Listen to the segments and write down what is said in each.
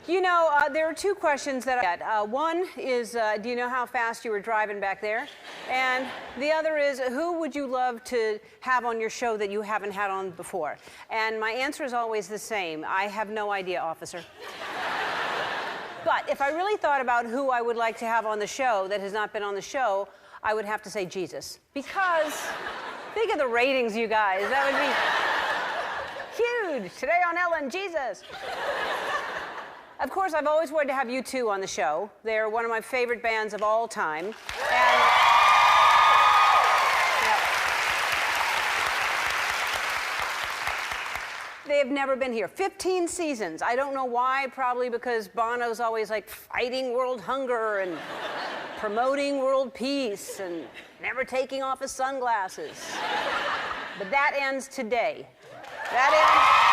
You know, there are two questions that I get. One is, do you know how fast you were driving back there? And the other is, who would you love to have on your show that you haven't had on before? And my answer is always the same. I have no idea, officer. But if I really thought about who I would like to have on the show that has not been on the show, I would have to say Jesus. Because think of the ratings, you guys. That would be huge. Today on Ellen, Jesus. Of course, I've always wanted to have U2 on the show. They're one of my favorite bands of all time. And they have never been here. 15 seasons. I don't know why, probably because Bono's always like fighting world hunger and promoting world peace and never taking off his sunglasses. But that ends today. That ends...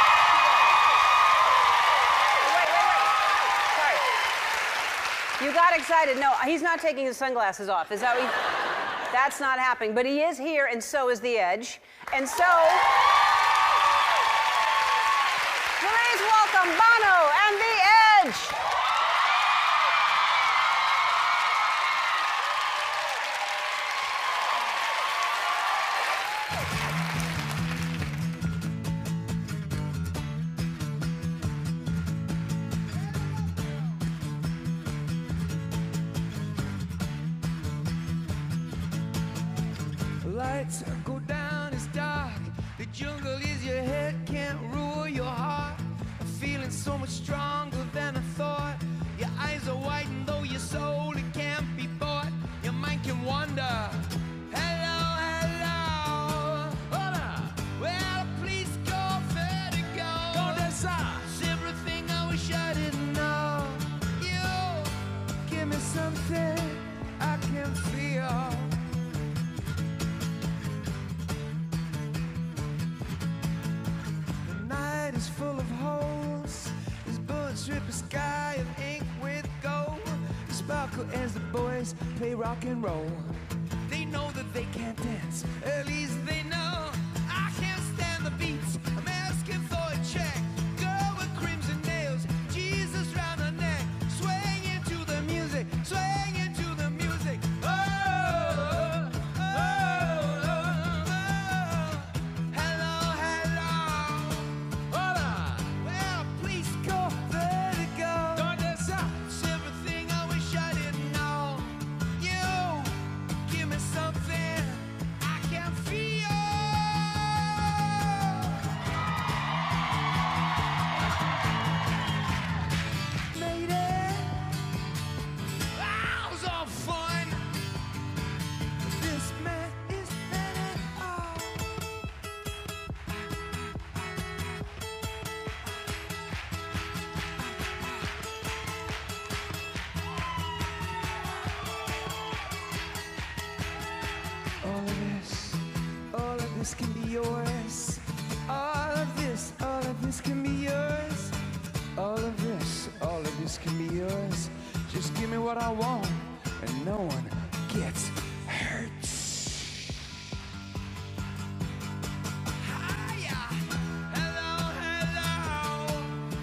You got excited. No, he's not taking his sunglasses off. Is that what That's not happening. But he is here, and so is The Edge. And so, please welcome Bono and The Edge. Lights go down, it's dark. The jungle is your head, can't rule your heart. I'm feeling so much stronger than I thought. Your eyes are widened, though your soul, it can't be bought. Your mind can wander. Hello, hello. Hola. Well, please go, Vertigo. It's everything I wish I didn't know. You give me something I can feel. Is full of holes. His bullets rip a sky of ink with gold. Sparkle as the boys play rock and roll. They know that they can't dance, at least they know. I can't stand the beats, I'm asking for a check. Girl with crimson nails, Jesus round her neck. Swaying into the music, swaying into the music. Oh, oh, oh, oh, oh. Hello, hello. Well, please go, Vertigo. It's everything I wish I didn't know. You give me something I can feel. Made it. That was all fun. This man is not at all. All of this can be yours. All of this can be yours. All of this can be yours. Just give me what I want, and no one gets hurt. Hiya. Hello, hello.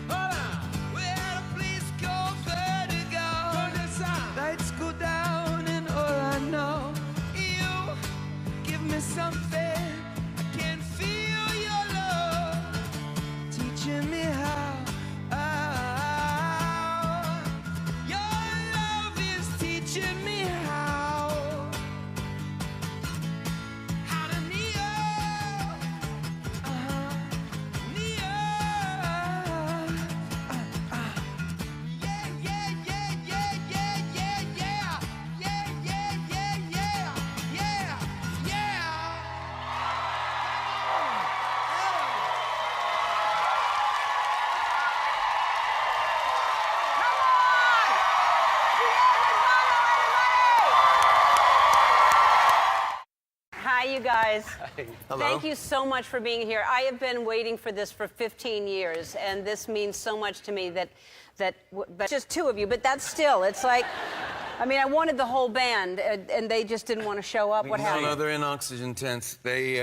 Hola. Well, please go, Vertigo. Lights go down, and all I know, you give me something. I can feel your love teaching me how. Your love is teaching me how to kneel. Kneel. Yeah, yeah, yeah, yeah, yeah, yeah, yeah. Yeah, yeah, yeah, yeah, yeah, yeah. Hi, you guys. Hey. Hello. Thank you so much for being here. I have been waiting for this for 15 years, and this means so much to me that just two of you, but that's still, it's like, I mean, I wanted the whole band, and they just didn't want to show up. What happened? No, they're in oxygen tents. They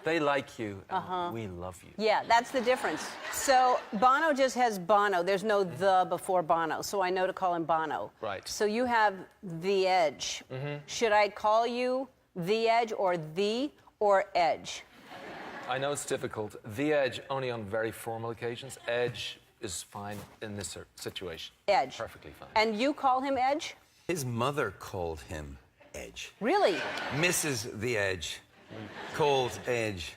like you, and we love you. Yeah, that's the difference. So Bono just has Bono. There's no the before Bono, so I know to call him Bono. Right. So you have The Edge. Should I call you The Edge or Edge? I know it's difficult. The Edge only on very formal occasions. Edge is fine in this situation. Edge. Perfectly fine. And you call him Edge? His mother called him Edge. Really? Mrs. The Edge called Edge.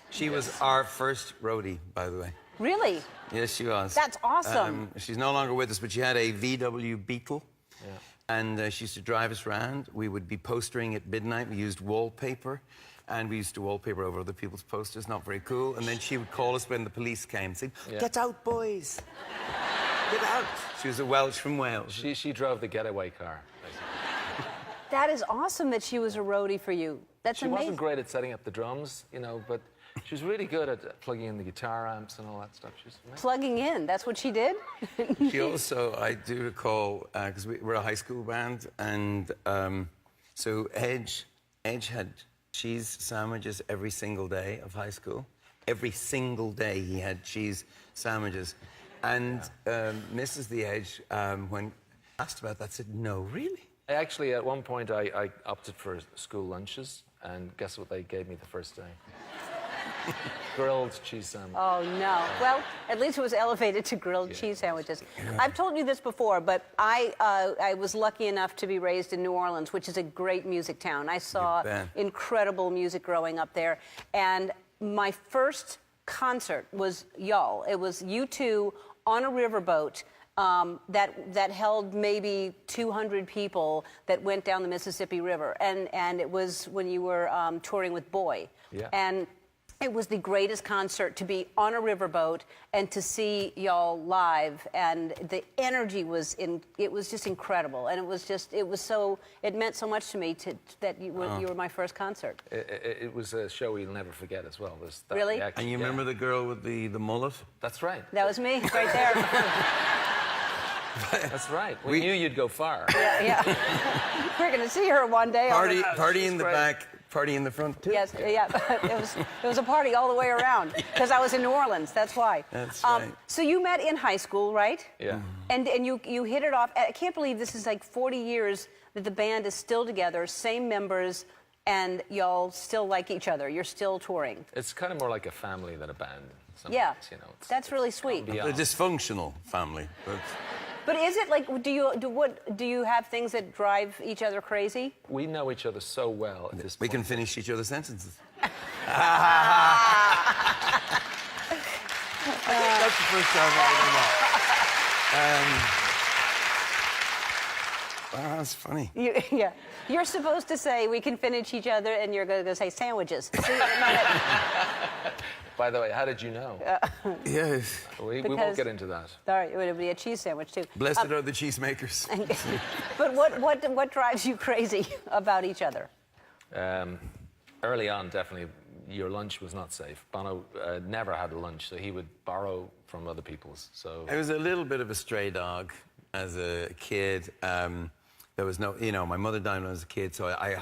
She was our first roadie, by the way. Really? Yes, she was. That's awesome. She's no longer with us, but she had a VW Beetle. Yeah. And she used to drive us around. We would be postering at midnight. We used wallpaper. And we used to wallpaper over other people's posters. Not very cool. And then she would call us when the police came and say, "Get out, boys. Get out." She was a Welsh from Wales. She drove the getaway car, basically. That is awesome that she was a roadie for you. That's She amazing. wasn't great at setting up the drums, you know, but she was really good at plugging in the guitar amps and all that stuff. She was amazing. Plugging in, that's what she did? She also, I do recall, because we're a high school band, and so Edge had cheese sandwiches every single day of high school. Every single day he had cheese sandwiches. And Mrs. The Edge, when asked about that, said, "No, really?" Actually, at one point, I opted for school lunches, and guess what they gave me the first day? Grilled cheese sandwich. Oh, no. Well, at least it was elevated to grilled cheese sandwiches. I've told you this before, but I was lucky enough to be raised in New Orleans, which is a great music town. I saw incredible music growing up there. And my first concert was y'all. It was you two on a riverboat that held maybe 200 people that went down the Mississippi River. And it was when you were touring with Boy. Yeah. And it was the greatest concert to be on a riverboat and to see y'all live, and the energy was just incredible, and it meant so much to me that you were my first concert. It was a show we'll never forget as well. Really? And you remember the girl with the mullet? That's right. That was me, right there. That's right. We knew you'd go far. Yeah. We're going to see her one day. Party in the back, party in the front too. Yes, yeah. It was a party all the way around because I was in New Orleans. That's why. That's right. So you met in high school, right? Yeah. And you hit it off. I can't believe this is like 40 years that the band is still together, same members, and y'all still like each other. You're still touring. It's kind of more like a family than a band. Yeah. You know, That's really sweet. A dysfunctional family. But is it like, do you have things that drive each other crazy? We know each other so well at this point. We can finish each other's sentences. That's the first time I ever met. Wow, that's funny. Yeah. You're supposed to say, we can finish each other, and you're going to say sandwiches. By the way, how did you know? Yes. We won't get into that. All right, it would be a cheese sandwich, too. Blessed are the cheesemakers. But what drives you crazy about each other? Early on, definitely, your lunch was not safe. Bono never had a lunch, so he would borrow from other people's. So I was a little bit of a stray dog as a kid. There was no, my mother died when I was a kid, so I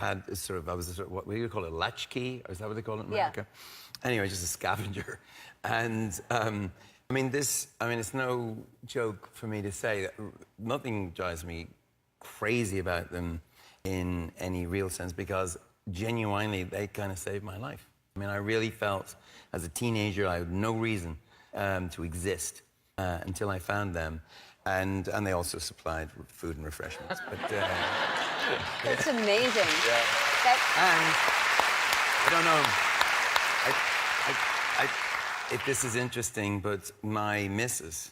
was what do you call it, latchkey? Or is that what they call it in America? Yeah. Anyway, just a scavenger. And, it's no joke for me to say that nothing drives me crazy about them in any real sense, because genuinely, they kind of saved my life. I mean, I really felt as a teenager I had no reason to exist until I found them. And they also supplied food and refreshments. But it's amazing. Yeah. And I don't know if this is interesting, but my missus,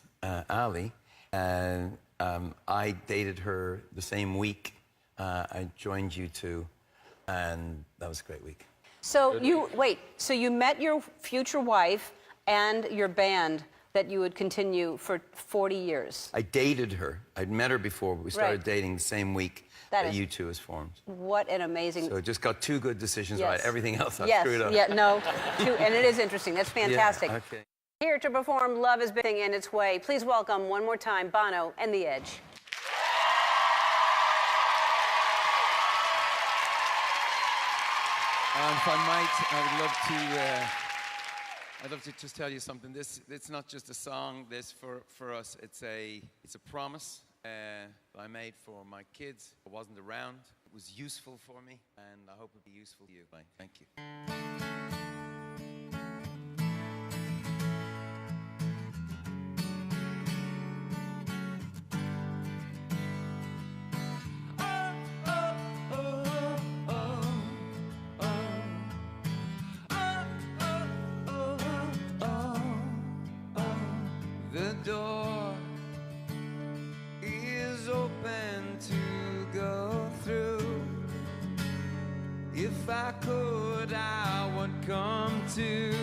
Ali, I dated her the same week I joined you two, and that was a great week. So you met your future wife and your band that you would continue for 40 years. I dated her. I'd met her before, but we started dating the same week that U2 was formed. What an amazing... So just got two good decisions right. Everything else I screwed up. And it is interesting. That's fantastic. Yeah, okay. Here to perform Love Is Big in Its Way, please welcome one more time Bono and The Edge. If I might, I'd love to just tell you something. It's not just a song. This for us, it's a promise that I made for my kids. I wasn't around. It was useful for me, and I hope it'll be useful to you. Thank you. The door is open to go through. If I could, I would come to.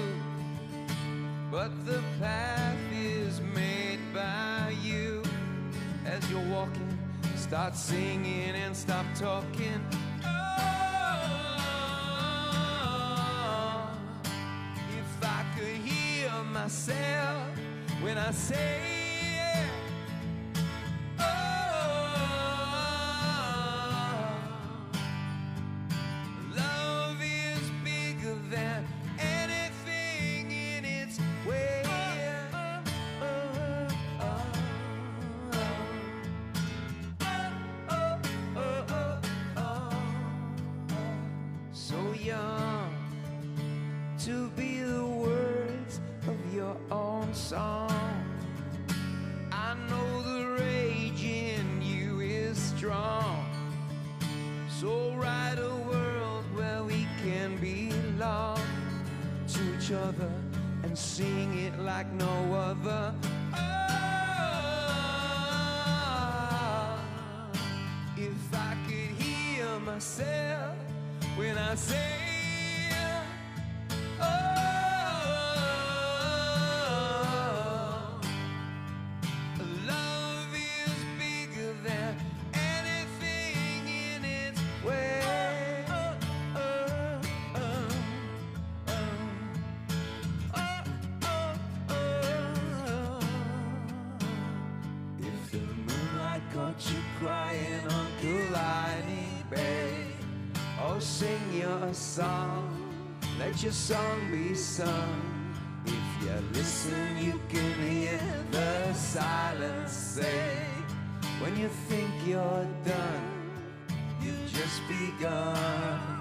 But the path is made by you. As you're walking, start singing and stop talking. Oh, if I could hear myself when I say oh, love is bigger than anything in its way. So young to be the words of your own song. I know the rage in you is strong. So write a world where we can belong to each other and sing it like no other. Oh, if I could hear myself when I say you crying, Uncle Liney Bay. Oh, sing your song, let your song be sung. If you listen, you can hear the silence say, when you think you're done, you've just begun.